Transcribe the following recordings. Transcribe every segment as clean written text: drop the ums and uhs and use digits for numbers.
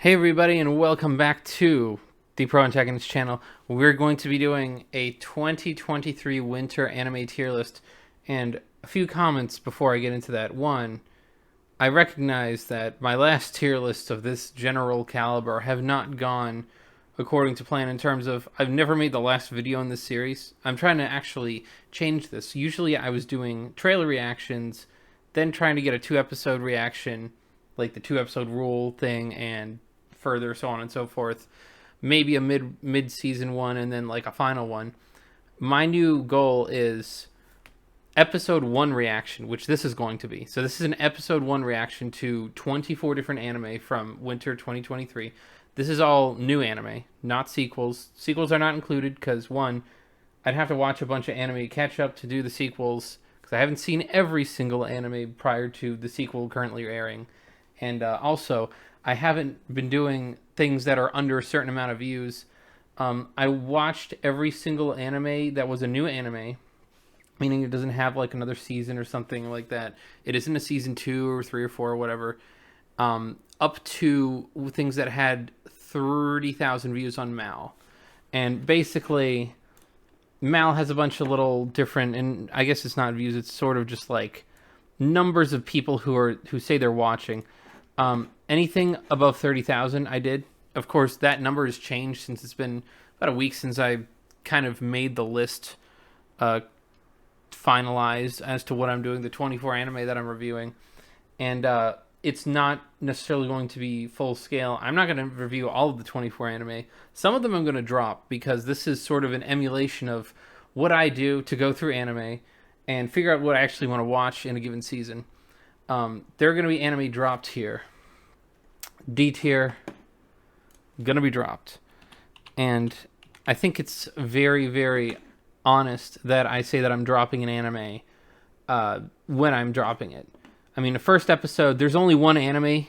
Hey everybody, and welcome back to the Pro Antagonist channel. We're going to be doing a 2023 winter anime tier list, and a few comments before I get into that. One, I recognize that my last tier lists of this general caliber have not gone according to plan in terms of I've never made the last video in this series. I'm trying to actually change this. Usually I was doing trailer reactions, then trying to get a 2-episode reaction, like the 2-episode rule thing, and further, so on and so forth. Maybe a mid season one, and then like a final one. My new goal is episode 1 reaction, which this is going to be. So this is an episode 1 reaction to 24 different anime from winter 2023. This is all new anime, not sequels. Sequels are not included because, one, I'd have to watch a bunch of anime catch up to do the sequels, because I haven't seen every single anime prior to the sequel currently airing. And also, I haven't been doing things that are under a certain amount of views. I watched every single anime that was a new anime, meaning it doesn't have like another season or something like that. It isn't a season 2 or 3 or 4 or whatever. Up to things that had 30,000 views on Mal. And basically, Mal has a bunch of little different, and I guess it's not views, it's sort of just like numbers of people who say they're watching. Anything above 30,000 I did. Of course, that number has changed since it's been about a week since I kind of made the list finalized as to what I'm doing, the 24 anime that I'm reviewing. And it's not necessarily going to be full scale. I'm not going to review all of the 24 anime. Some of them I'm going to drop because this is sort of an emulation of what I do to go through anime and figure out what I actually want to watch in a given season. There are going to be anime dropped here. D tier, going to be dropped. And I think it's very, very honest that I say that I'm dropping an anime when I'm dropping it. I mean, the first episode, there's only one anime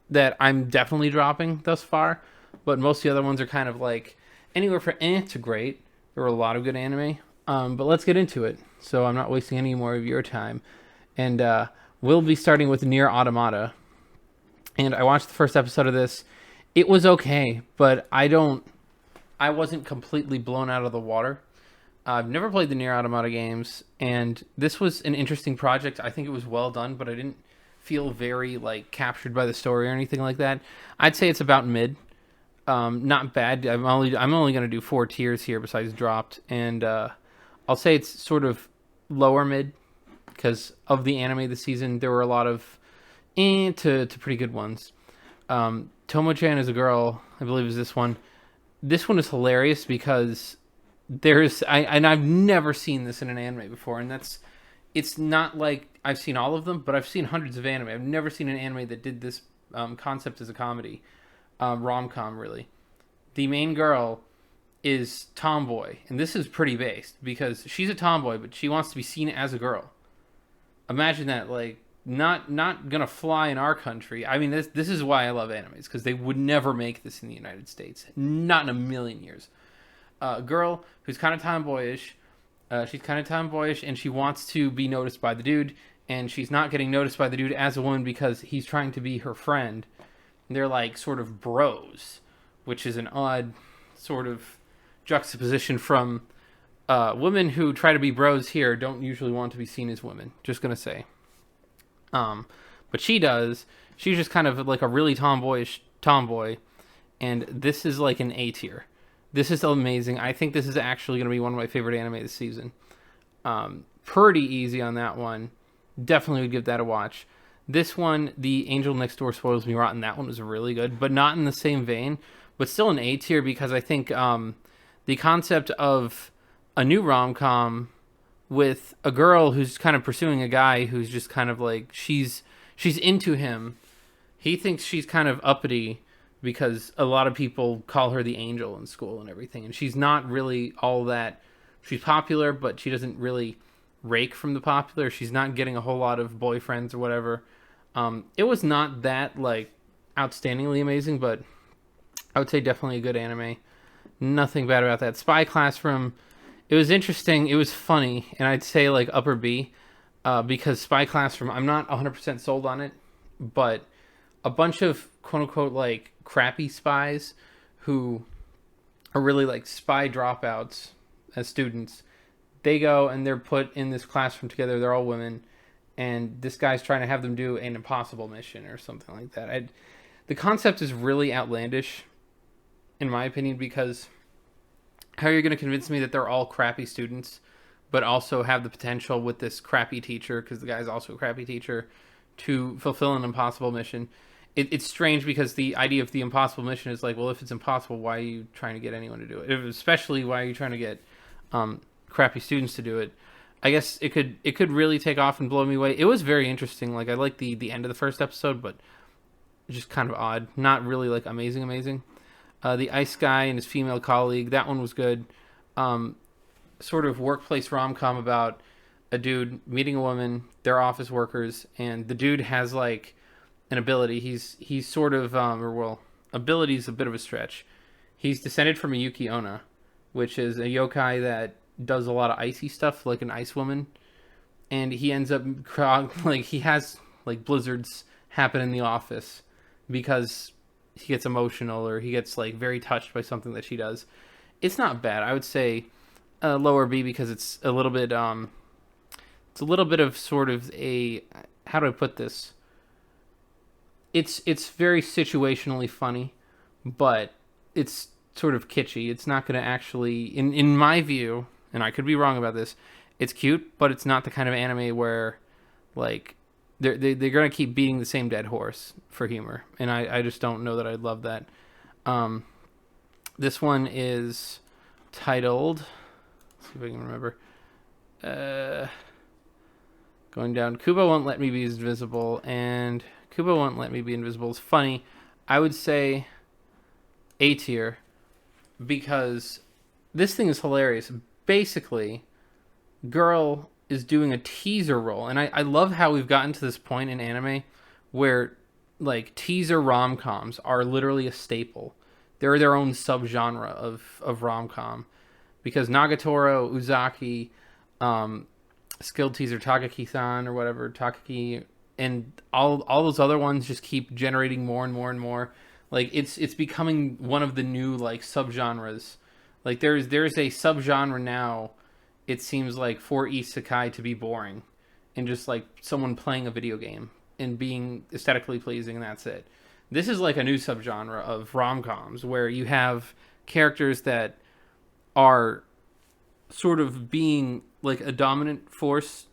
that I'm definitely dropping thus far, but most of the other ones are kind of like anywhere from to great. There were a lot of good anime, but let's get into it so I'm not wasting any more of your time. And we'll be starting with Nier Automata. And I watched the first episode of this. It was okay, but I wasn't completely blown out of the water. I've never played the Nier Automata games, and this was an interesting project. I think it was well done, but I didn't feel very like captured by the story or anything like that. I'd say it's about mid. Not bad. I'm only going to do 4 tiers here besides dropped, and I'll say it's sort of lower mid because of the anime this season. There were a lot of to pretty good ones. Tomo-chan is a girl, I believe, is this one. This one is hilarious because I've never seen this in an anime before, and it's not like I've seen all of them, but I've seen hundreds of anime. I've never seen an anime that did this concept as a comedy, rom-com really. The main girl is tomboy, and this is pretty based because she's a tomboy, but she wants to be seen as a girl. Imagine that, like, not gonna fly in our country. I mean, this is why I love animes, because they would never make this in the United States, not in a million years. A girl who's kind of tomboyish, and she wants to be noticed by the dude, and she's not getting noticed by the dude as a woman because he's trying to be her friend. And they're like sort of bros, which is an odd sort of juxtaposition from women who try to be bros here don't usually want to be seen as women. Just gonna say. But she does. She's just kind of like a really tomboyish tomboy, and this is like an A tier. This is amazing. I think this is actually going to be one of my favorite anime this season. Pretty easy on that one. Definitely would give that a watch. This one, The Angel Next Door Spoils Me Rotten, that one was really good, but not in the same vein, but still an A tier because I think the concept of a new rom-com with a girl who's kind of pursuing a guy who's just kind of like she's into him. He thinks she's kind of uppity because a lot of people call her the angel in school and everything, and she's not really all that. She's popular, but she doesn't really rake from the popular. She's not getting a whole lot of boyfriends or whatever. It was not that like outstandingly amazing, but I would say definitely a good anime. Nothing bad about that. Spy Classroom, it was interesting. It was funny, and I'd say like upper B, because Spy Classroom, I'm not 100% sold on it, but a bunch of quote unquote like crappy spies who are really like spy dropouts as students. They go and they're put in this classroom together. They're all women, and this guy's trying to have them do an impossible mission or something like that. The concept is really outlandish, in my opinion, because how are you going to convince me that they're all crappy students, but also have the potential with this crappy teacher, because the guy's also a crappy teacher, to fulfill an impossible mission? It's strange because the idea of the impossible mission is like, well, if it's impossible, why are you trying to get anyone to do it? Especially, why are you trying to get crappy students to do it? I guess it could really take off and blow me away. It was very interesting. Like, I liked the end of the first episode, but just kind of odd. Not really like amazing. The ice guy and his female colleague, that one was good. Sort of workplace rom-com about a dude meeting a woman, they're office workers, and the dude has like an ability. He's sort of ability is a bit of a stretch. He's descended from a Yuki Onna, which is a yokai that does a lot of icy stuff, like an ice woman, and he ends up like he has like blizzards happen in the office because he gets emotional or he gets like very touched by something that she does. It's not bad. I would say lower B because it's a little bit of sort of a, how do I put this? It's very situationally funny, but it's sort of kitschy. It's not going to actually, in my view, and I could be wrong about this, it's cute, but it's not the kind of anime where like they're going to keep beating the same dead horse for humor, and I just don't know that I'd love that. This one is titled, let's see if I can remember. Going down, Kubo Won't Let Me Be Invisible, and Kubo Won't Let Me Be Invisible is funny. I would say A tier, because this thing is hilarious. Basically, girl is doing a teaser role, and I love how we've gotten to this point in anime where like teaser rom-coms are literally a staple. They're their own subgenre of rom-com, because Nagatoro, Uzaki, Skilled Teaser Takaki-san or whatever, Takaki, and all those other ones just keep generating more and more and more. Like it's becoming one of the new like subgenres. Like there's a subgenre now, it seems like, for isekai to be boring and just like someone playing a video game and being aesthetically pleasing, and that's it. This is like a new subgenre of rom-coms where you have characters that are sort of being like a dominant force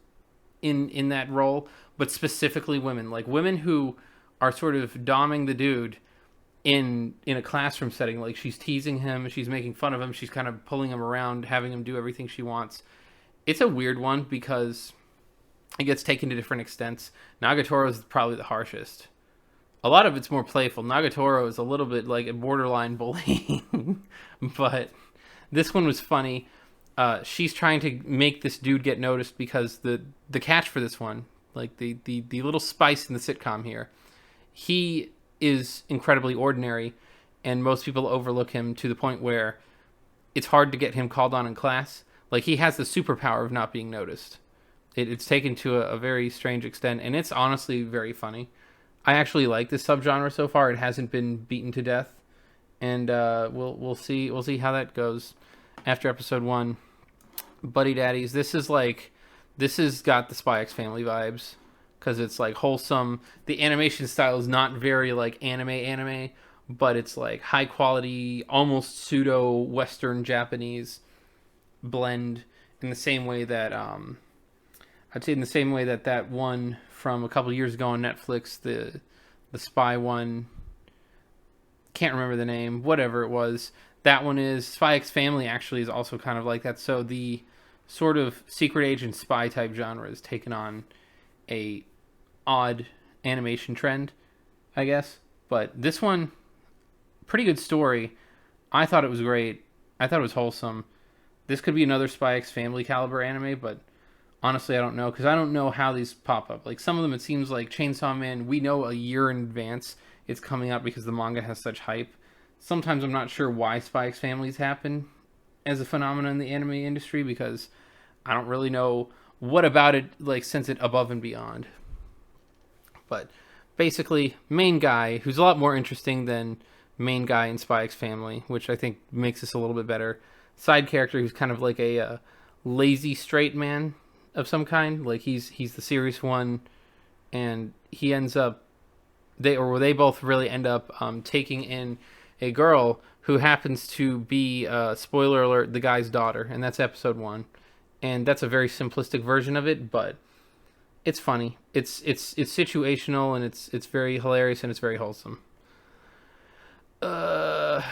in that role, but specifically women. Like women who are sort of doming the dude in a classroom setting. Like she's teasing him, she's making fun of him, she's kind of pulling him around, having him do everything she wants. It's a weird one because it gets taken to different extents. Nagatoro is probably the harshest. A lot of it's more playful. Nagatoro is a little bit like a borderline bullying, but this one was funny. She's trying to make this dude get noticed because the catch for this one, like the little spice in the sitcom here, he is incredibly ordinary, and most people overlook him to the point where it's hard to get him called on in class. Like he has the superpower of not being noticed. It's taken to a very strange extent, and it's honestly very funny. I actually like this subgenre so far. It hasn't been beaten to death, and we'll see how that goes after episode 1. Buddy Daddies. This has got the Spy X Family vibes because it's like wholesome. The animation style is not very like anime, but it's like high quality, almost pseudo Western Japanese blend in the same way that I'd say in the same way that that one from a couple years ago on Netflix, the spy one, can't remember the name, whatever it was. That one is Spy X Family actually is also kind of like that. So the sort of secret agent spy type genre has taken on a odd animation trend, I guess. But this one, pretty good story. I thought it was great. I thought it was wholesome. This could be another Spy X Family caliber anime, but honestly, I don't know, because I don't know how these pop up. Like some of them, it seems like Chainsaw Man, we know a year in advance it's coming out because the manga has such hype. Sometimes I'm not sure why Spy X Families happen as a phenomenon in the anime industry, because I don't really know what about it like sends it above and beyond. But basically, main guy who's a lot more interesting than main guy in Spy X Family, which I think makes this a little bit better. Side character who's kind of like a lazy straight man of some kind. Like he's the serious one, and he ends up they both really end up taking in a girl who happens to be spoiler alert, the guy's daughter, and that's episode 1. And that's a very simplistic version of it, but it's funny. It's situational, and it's very hilarious, and it's very wholesome. uh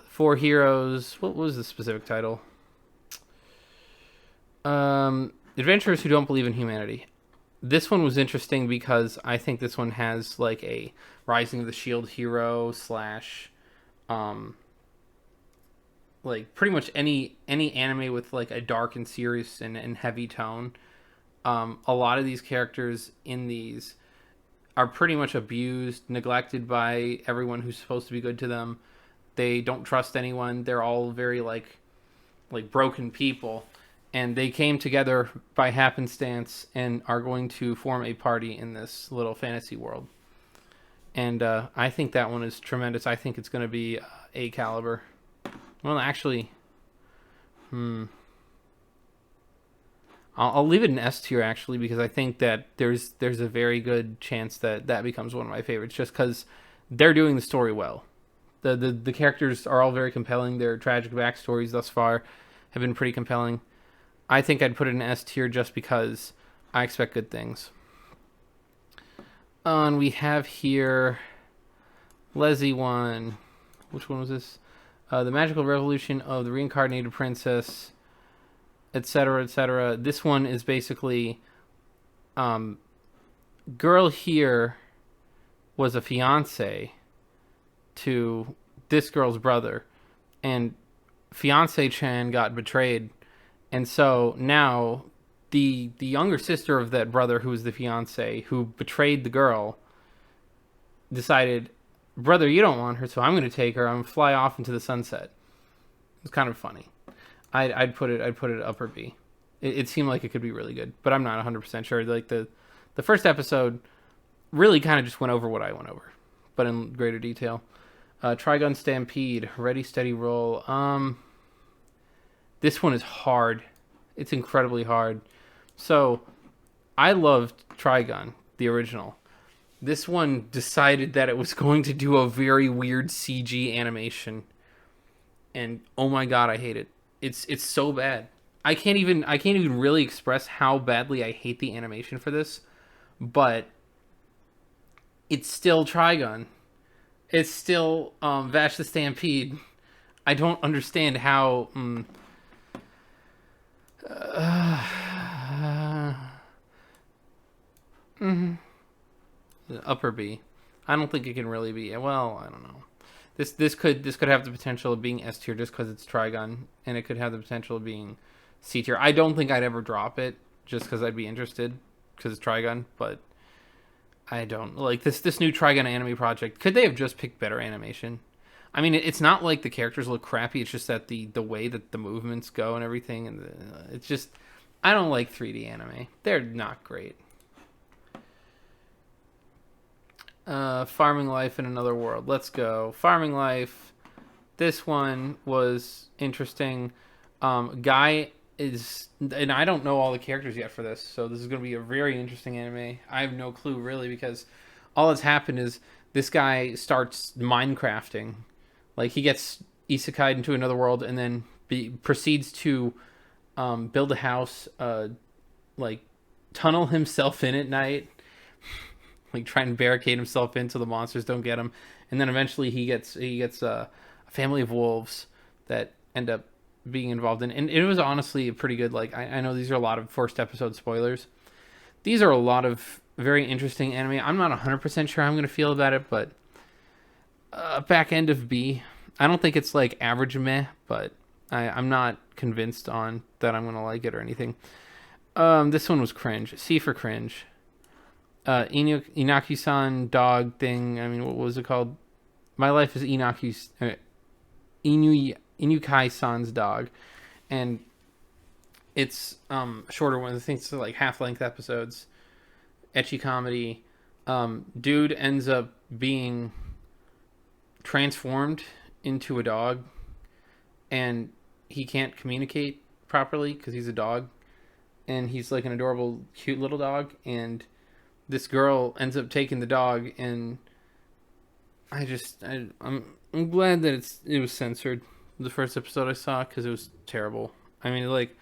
Four Heroes. What was the specific title? Adventurers Who Don't Believe in Humanity. This one was interesting because I think this one has like a Rising of the Shield hero slash like pretty much any anime with like a dark and serious and heavy tone. A lot of these characters in these are pretty much abused, neglected by everyone who's supposed to be good to them. They don't trust anyone. They're all very like broken people, and they came together by happenstance and are going to form a party in this little fantasy world. And I think that one is tremendous. I think it's going to be A caliber. Well, actually, I'll leave it in S tier actually, because I think that there's a very good chance that that becomes one of my favorites, just because they're doing the story well. The characters are all very compelling. Their tragic backstories thus far have been pretty compelling. I think I'd put it in S tier just because I expect good things. And we have here Leslie one. Which one was this? The Magical Revolution of the Reincarnated Princess, etc., etc. This one is basically, girl here was a fiance to this girl's brother, and fiance Chan got betrayed, and so now the younger sister of that brother, who was the fiance who betrayed the girl, decided, brother, you don't want her, so I'm going to take her. I'm going to fly off into the sunset. It's kind of funny. I'd put it upper B. It seemed like it could be really good, but I'm not 100% sure. Like the first episode really kind of just went over what I went over, but in greater detail. Trigun Stampede, Ready Steady Roll. This one is hard. It's incredibly hard. So I loved Trigun, the original. This one decided that it was going to do a very weird CG animation, and oh my god, I hate it. It's so bad. I can't even really express how badly I hate the animation for this, but it's still Trigun. It's still Vash the Stampede. I don't understand how. Upper B. I don't think it can really be. Well, I don't know. This could have the potential of being S tier just because it's Trigun, and it could have the potential of being C tier. I don't think I'd ever drop it just because I'd be interested because it's Trigun, but I don't like this new Trigun anime project. Could they have just picked better animation? I mean, it's not like the characters look crappy. It's just that the way that the movements go and everything, and it's just, I don't like 3D anime. They're not great. Farming Life in Another World. Let's go. Farming Life. This one was interesting. Guy is, and I don't know all the characters yet for this, so this is going to be a very interesting anime. I have no clue really, because all that's happened is this guy starts Minecrafting. Like, he gets isekai'd into another world and then proceeds to build a house, like tunnel himself in at night, like try and barricade himself in so the monsters don't get him, and then eventually he gets a family of wolves that end up being involved in, and it was honestly a pretty good, like, I know these are a lot of first episode spoilers. These are a lot of very interesting anime. I'm not 100% sure how I'm going to feel about it, but back end of B. I don't think it's like average meh, but I'm not convinced on that I'm going to like it or anything. This one was cringe. C for cringe. Inaki-san dog thing. I mean, what was it called? My Life is Inaki's Inukai-san's dog, and it's shorter ones. I think it's like half-length episodes. Ecchi comedy. Dude ends up being transformed into a dog, and he can't communicate properly because he's a dog, and he's like an adorable, cute little dog. And this girl ends up taking the dog, and I'm glad that it was censored. The first episode I saw, because it was terrible. I mean, like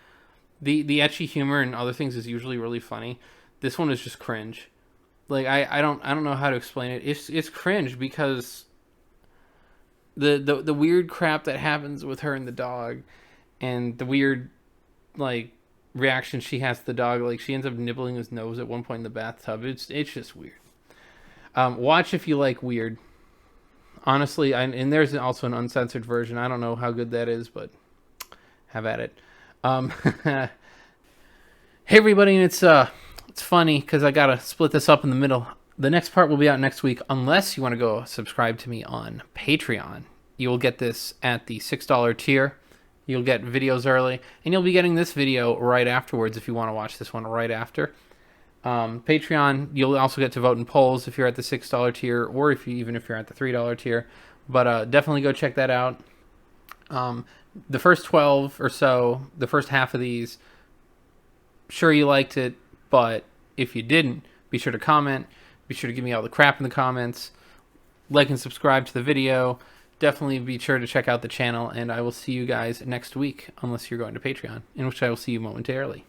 the ecchi humor and other things is usually really funny. This one is just cringe. Like I don't know how to explain it. It's cringe because the weird crap that happens with her and the dog, and the weird like reaction she has to the dog. Like she ends up nibbling his nose at one point in the bathtub. It's just weird. Watch if you like weird. Honestly, and there's also an uncensored version. I don't know how good that is, but have at it. Hey everybody, and it's funny because I gotta split this up in the middle. The next part will be out next week, unless you want to go subscribe to me on Patreon. You will get this at the $6 tier. You'll get videos early, and you'll be getting this video right afterwards if you want to watch this one right after. Patreon, you'll also get to vote in polls if you're at the $6 tier, or even if you're at the $3 tier. But definitely go check that out. The first 12 or so, the first half of these, sure you liked it, but if you didn't, be sure to comment. Be sure to give me all the crap in the comments. Like and subscribe to the video. Definitely be sure to check out the channel, and I will see you guys next week, unless you're going to Patreon, in which I will see you momentarily.